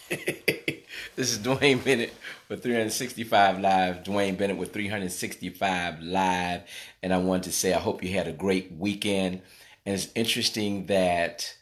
This is Dwayne Bennett with 365 Live. Dwayne Bennett with 365 Live. And I wanted to say I hope you had a great weekend. And it's interesting that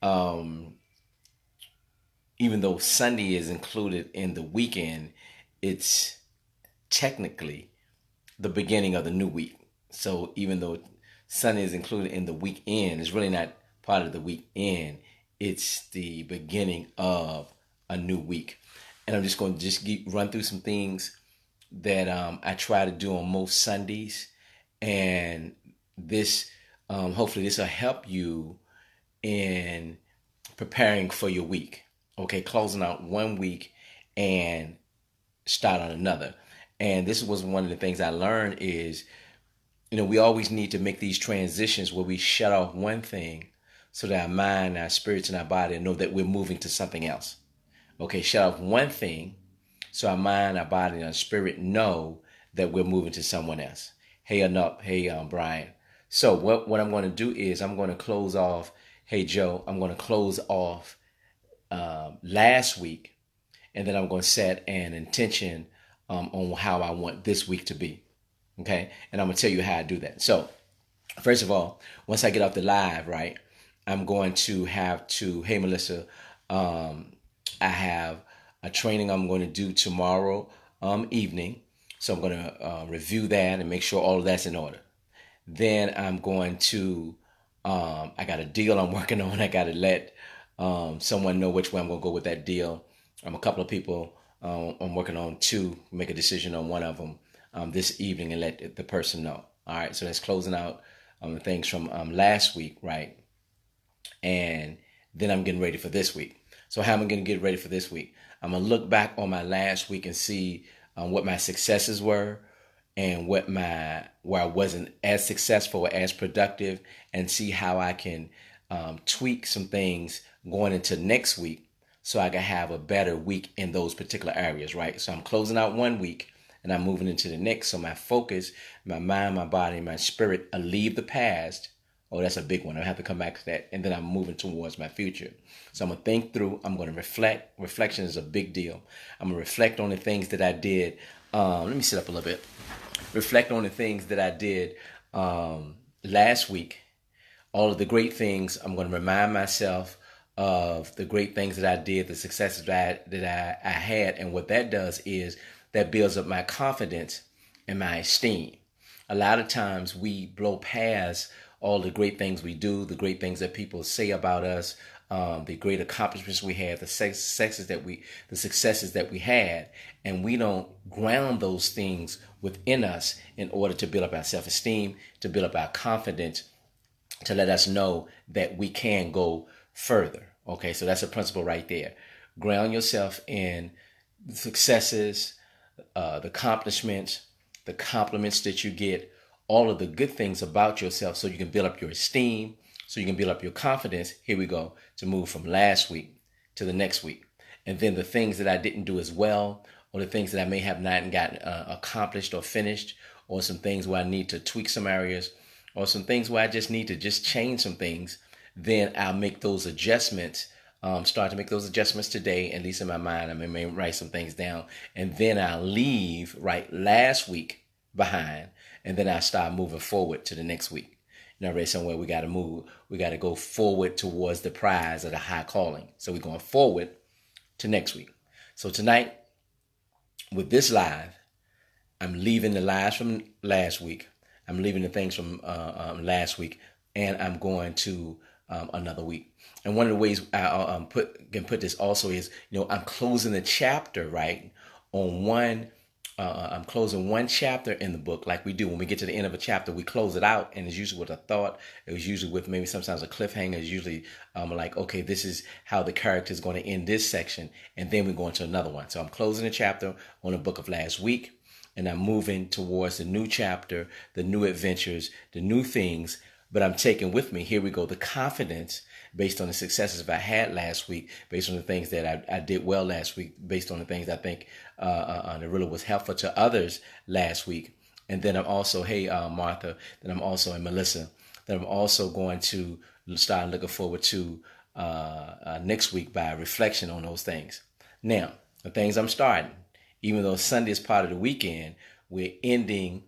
um, even though Sunday is included in the weekend, it's technically the beginning of the new week. So even though Sunday is included in the weekend, it's really not part of the weekend. It's the beginning of a new week. And I'm just going to run through some things that I try to do on most Sundays. And this, hopefully this will help you in preparing for your week. Okay, closing out one week and start on another. And this was one of the things I learned is, we always need to make these transitions where we shut off one thing so that our mind, our spirits, and our body know that we're moving to something else. Okay, shut off one thing so our mind, our body, and our spirit know that we're moving to someone else. Hey, enough. Hey, Brian. So what I'm going to do is I'm going to close off. Hey, Joe, I'm going to close off last week, and then I'm going to set an intention on how I want this week to be. Okay, and I'm going to tell you how I do that. So first of all, once I get off the live, right, I'm going to have to, hey, Melissa, I have a training I'm going to do tomorrow evening. So I'm going to review that and make sure all of that's in order. Then I'm going to, I got a deal I'm working on. I got to let someone know which way I'm going to go with that deal. A couple of people I'm working on two, make a decision on one of them this evening and let the person know. All right, so that's closing out the things from last week, right? And then I'm getting ready for this week. So how am I going to get ready for this week? I'm going to look back on my last week and see what my successes were and where I wasn't as successful or as productive, and see how I can tweak some things going into next week so I can have a better week in those particular areas, right? So I'm closing out one week and I'm moving into the next. So my focus, my mind, my body, my spirit leave the past. Oh, that's a big one. I have to come back to that. And then I'm moving towards my future. So I'm going to think through. I'm going to reflect. Reflection is a big deal. I'm going to reflect on the things that I did. Let me sit up a little bit. Reflect on the things that I did last week. All of the great things. I'm going to remind myself of the great things that I did, the successes that I had. And what that does is that builds up my confidence and my esteem. A lot of times we blow past all the great things we do, the great things that people say about us, the great accomplishments we had, the successes that we had, and we don't ground those things within us in order to build up our self-esteem, to build up our confidence, to let us know that we can go further. Okay, so that's a principle right there. Ground yourself in the successes, the accomplishments, the compliments that you get, all of the good things about yourself so you can build up your esteem, so you can build up your confidence. Here we go, to move from last week to the next week. And then the things that I didn't do as well, or the things that I may have not gotten accomplished or finished, or some things where I need to tweak some areas, or some things where I just need to just change some things, then I'll make those adjustments. Start to make those adjustments today, at least in my mind. I may write some things down, and then I'll leave right last week behind, and then I start moving forward to the next week. I read somewhere we got to move. We got to go forward towards the prize of the high calling. So we're going forward to next week. So tonight, with this live, I'm leaving the lives from last week. I'm leaving the things from last week, and I'm going to another week. And one of the ways I can put this also is, I'm closing the chapter, right, on one. I'm closing one chapter in the book, like we do when we get to the end of a chapter. We close it out, and it's usually with a thought. It was usually with maybe sometimes a cliffhanger. It's usually like, okay, this is how the character is going to end this section, and then we go into another one. So I'm closing a chapter on the book of last week, and I'm moving towards the new chapter, the new adventures, the new things. But I'm taking with me, here we go, the confidence based on the successes I had last week, based on the things that I did well last week, based on the things I think that really was helpful to others last week. And then I'm also, hey, Martha, then I'm also, and Melissa, that I'm also going to start looking forward to next week by reflection on those things. Now, the things I'm starting, even though Sunday is part of the weekend, we're beginning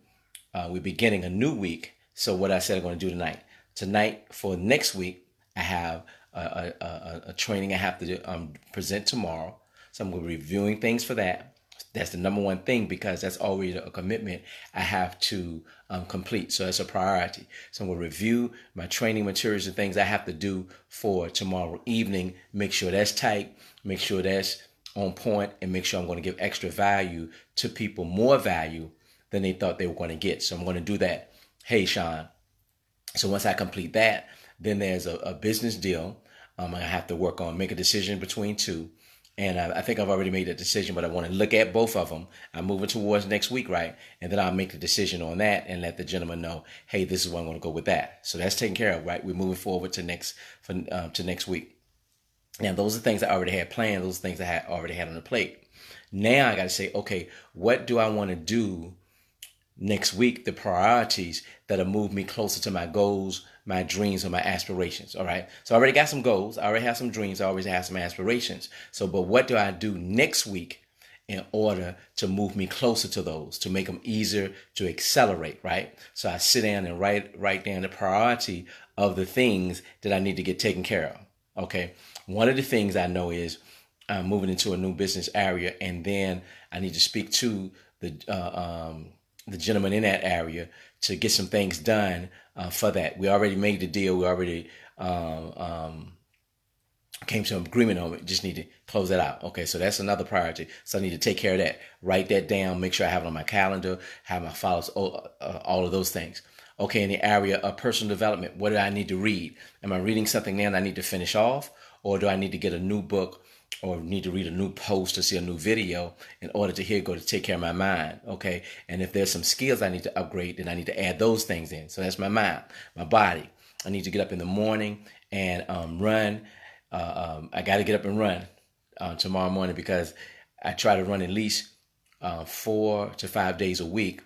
a new week. So what I said I'm going to do tonight for next week, I have a training I have to present tomorrow. So I'm going to be reviewing things for that. That's the number one thing because that's already a commitment I have to complete. So that's a priority. So I'm going to review my training materials and things I have to do for tomorrow evening. Make sure that's tight. Make sure that's on point, and make sure I'm going to give extra value to people, more value than they thought they were going to get. So I'm going to do that. Hey, Sean. So once I complete that, then there's a business deal I have to work on, make a decision between two. And I think I've already made a decision, but I want to look at both of them. I'm moving towards next week, right? And then I'll make the decision on that and let the gentleman know, hey, this is where I'm going to go with that. So that's taken care of, right? We're moving forward to next week. Now, those are things I already had planned. Those are things I already had on the plate. Now I got to say, okay, what do I want to do next week? The priorities that'll move me closer to my goals, my dreams, or my aspirations. All right. So I already got some goals. I already have some dreams. I always have some aspirations. So, but what do I do next week in order to move me closer to those, to make them easier to accelerate, right? So I sit down and write down the priority of the things that I need to get taken care of. Okay. One of the things I know is I'm moving into a new business area, and then I need to speak to the gentleman in that area to get some things done for that. We already made the deal. We already came to an agreement on it. Just need to close that out. Okay, so that's another priority. So I need to take care of that. Write that down. Make sure I have it on my calendar. Have my files. All of those things. Okay, in the area of personal development, what do I need to read? Am I reading something now that I need to finish off? Or do I need to get a new book or need to read a new post or see a new video in order to go to take care of my mind? Okay. And if there's some skills I need to upgrade, then I need to add those things in. So that's my mind, my body. I need to get up in the morning and run. I got to get up and run tomorrow morning because I try to run at least 4 to 5 days a week.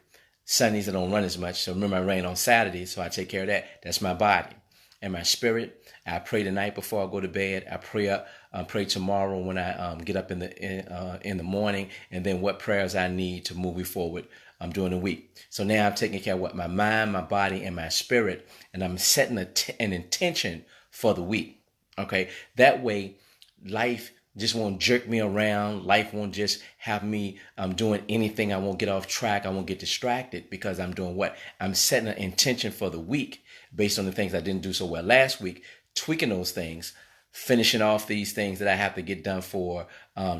Sundays I don't run as much. So remember I ran on Saturdays, so I take care of that. That's my body. And my spirit, I pray the night before I go to bed. I pray tomorrow when I get up in the morning, and then what prayers I need to move me forward during the week. So now I'm taking care of what my mind, my body, and my spirit, and I'm setting an intention for the week. Okay, that way, life just won't jerk me around. Life won't just have me doing anything. I won't get off track. I won't get distracted because I'm doing what? I'm setting an intention for the week based on the things I didn't do so well last week, tweaking those things, finishing off these things that I have to get done for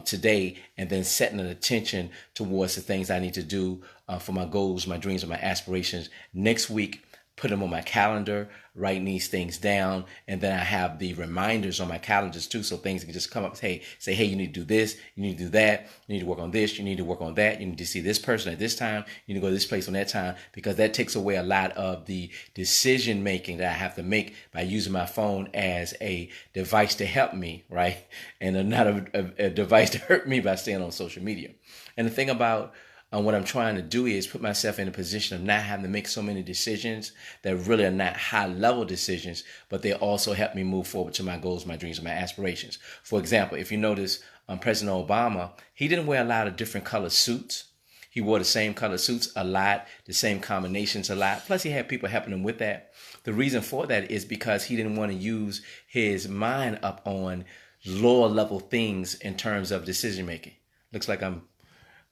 today, and then setting an attention towards the things I need to do for my goals, my dreams, and my aspirations next week. Put them on my calendar, writing these things down, and then I have the reminders on my calendars too, so things can just come up. Hey, you need to do this, you need to do that, you need to work on this, you need to work on that, you need to see this person at this time, you need to go to this place on that time, because that takes away a lot of the decision making that I have to make by using my phone as a device to help me, right? And not a device to hurt me by staying on social media. And the thing about what I'm trying to do is put myself in a position of not having to make so many decisions that really are not high level decisions, but they also help me move forward to my goals, my dreams, and my aspirations. For example, if you notice, President Obama, he didn't wear a lot of different color suits. He wore the same color suits a lot, the same combinations a lot. Plus, he had people helping him with that. The reason for that is because he didn't want to use his mind up on lower level things in terms of decision making. Looks like I'm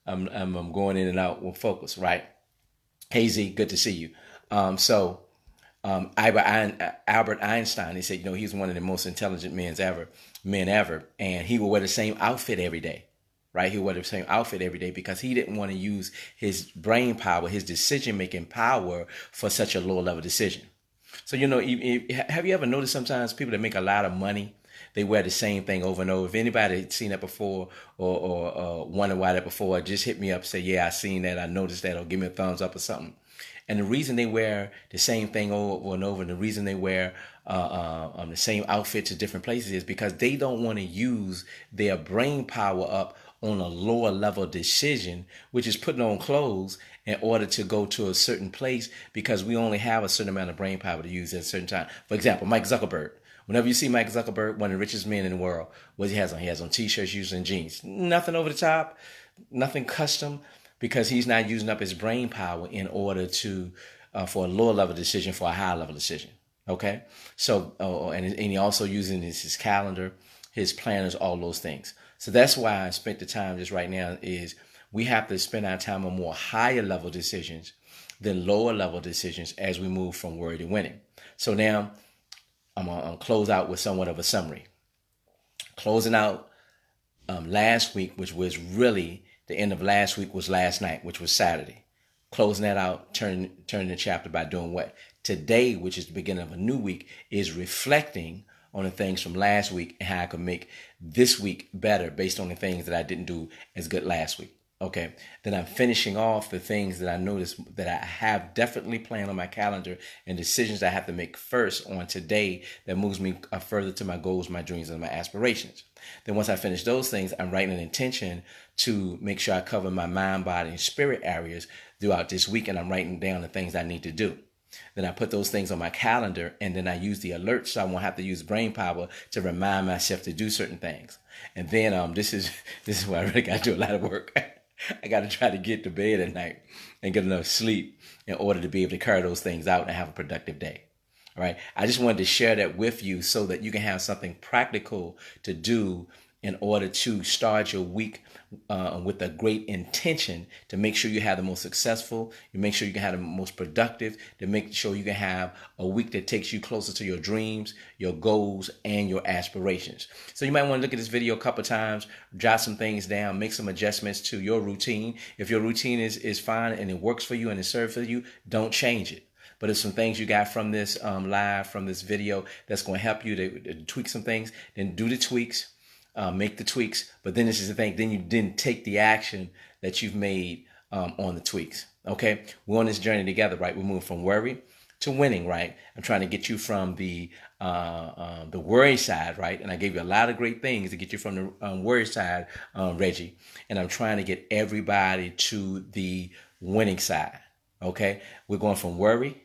going in and out with focus, right? Hey Z, good to see you. Albert Einstein, he said, he's one of the most intelligent men ever, and he would wear the same outfit every day, right? He would wear the same outfit every day because he didn't want to use his brain power, his decision-making power for such a low-level decision. So, have you ever noticed sometimes people that make a lot of money, they wear the same thing over and over? If anybody had seen that before or wondered why that before, just hit me up, say, yeah, I seen that, I noticed that, or give me a thumbs up or something. And the reason they wear the same thing over and over, and the reason they wear the same outfit to different places is because they don't want to use their brain power up on a lower level decision, which is putting on clothes in order to go to a certain place, because we only have a certain amount of brain power to use at a certain time. For example, Mike Zuckerberg. Whenever you see Mike Zuckerberg, one of the richest men in the world, what he has on? He has on t-shirts, using jeans. Nothing over the top, nothing custom, because he's not using up his brain power in order to for a lower level decision for a higher level decision. Okay, so and he also using his calendar, his planners, all those things. So that's why I spent the time just right now is we have to spend our time on more higher level decisions than lower level decisions as we move from worry to winning. So now I'm going to close out with somewhat of a summary. Closing out last week, which was really the end of last week, was last night, which was Saturday. Closing that out, turning the chapter by doing what? Today, which is the beginning of a new week, is reflecting on the things from last week and how I can make this week better based on the things that I didn't do as good last week. Okay, then I'm finishing off the things that I noticed that I have definitely planned on my calendar and decisions I have to make first on today that moves me further to my goals, my dreams, and my aspirations. Then once I finish those things, I'm writing an intention to make sure I cover my mind, body, and spirit areas throughout this week, and I'm writing down the things I need to do. Then I put those things on my calendar, and then I use the alerts so I won't have to use brain power to remind myself to do certain things. And then this is where I really got to do a lot of work. I got to try to get to bed at night and get enough sleep in order to be able to carry those things out and have a productive day. All right. I just wanted to share that with you so that you can have something practical to do in order to start your week with a great intention to make sure you have the most successful, you make sure you can have the most productive, to make sure you can have a week that takes you closer to your dreams, your goals, and your aspirations. So you might want to look at this video a couple of times, jot some things down, make some adjustments to your routine. If your routine is fine and it works for you and it serves for you, don't change it. But if some things you got from this live, from this video, that's going to help you to tweak some things, then do the tweaks. Make the tweaks, but then this is the thing, then you didn't take the action that you've made on the tweaks. Okay, we're on this journey together, right? We're moving from worry to winning, right? I'm trying to get you from the worry side, right? And I gave you a lot of great things to get you from the worry side, Reggie. And I'm trying to get everybody to the winning side. Okay, we're going from worry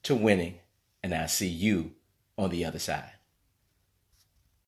to winning, and I see you on the other side.